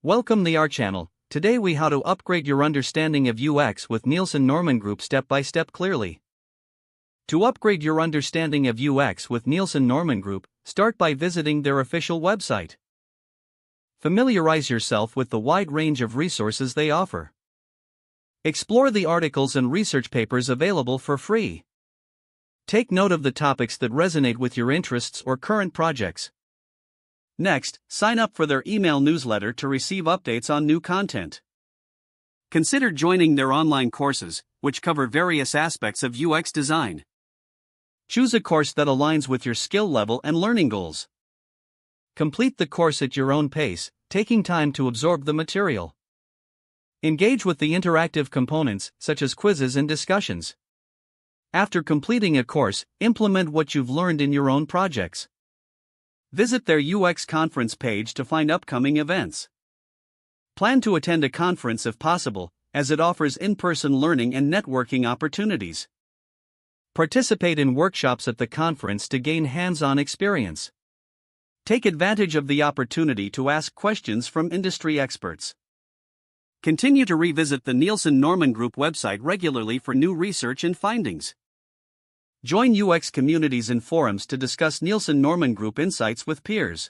Welcome to our channel. Today we how to upgrade your understanding of UX with Nielsen Norman Group step by step clearly. To upgrade your understanding of UX with Nielsen Norman Group, start by visiting their official website. Familiarize yourself with the wide range of resources they offer. Explore the articles and research papers available for free. Take note of the topics that resonate with your interests or current projects. Next, sign up for their email newsletter to receive updates on new content. Consider joining their online courses, which cover various aspects of UX design. Choose a course that aligns with your skill level and learning goals. Complete the course at your own pace, taking time to absorb the material. Engage with the interactive components, such as quizzes and discussions. After completing a course, implement what you've learned in your own projects. Visit their UX conference page to find upcoming events. Plan to attend a conference if possible, as it offers in-person learning and networking opportunities. Participate in workshops at the conference to gain hands-on experience. Take advantage of the opportunity to ask questions from industry experts. Continue to revisit the Nielsen Norman Group website regularly for new research and findings. Join UX communities and forums to discuss Nielsen Norman Group insights with peers.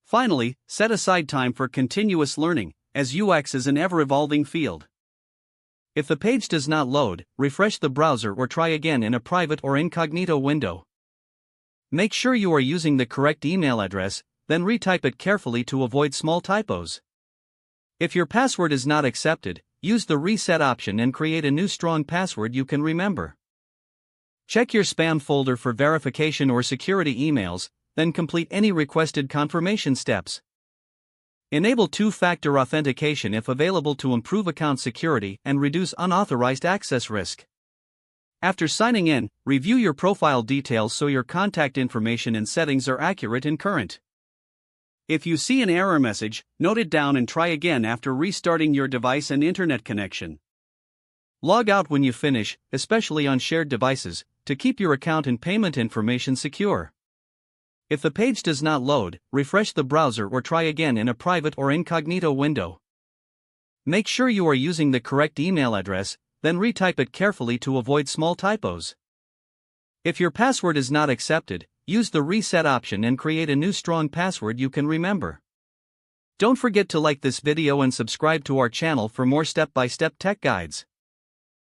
Finally, set aside time for continuous learning, as UX is an ever-evolving field. If the page does not load, refresh the browser or try again in a private or incognito window. Make sure you are using the correct email address, then retype it carefully to avoid small typos. If your password is not accepted, use the reset option and create a new strong password you can remember. Check your spam folder for verification or security emails, then complete any requested confirmation steps. Enable two-factor authentication if available to improve account security and reduce unauthorized access risk. After signing in, review your profile details so your contact information and settings are accurate and current. If you see an error message, note it down and try again after restarting your device and internet connection. Log out when you finish, especially on shared devices, to keep your account and payment information secure. If the page does not load, refresh the browser or try again in a private or incognito window. Make sure you are using the correct email address, then retype it carefully to avoid small typos. If your password is not accepted, use the reset option and create a new strong password you can remember. Don't forget to like this video and subscribe to our channel for more step-by-step tech guides.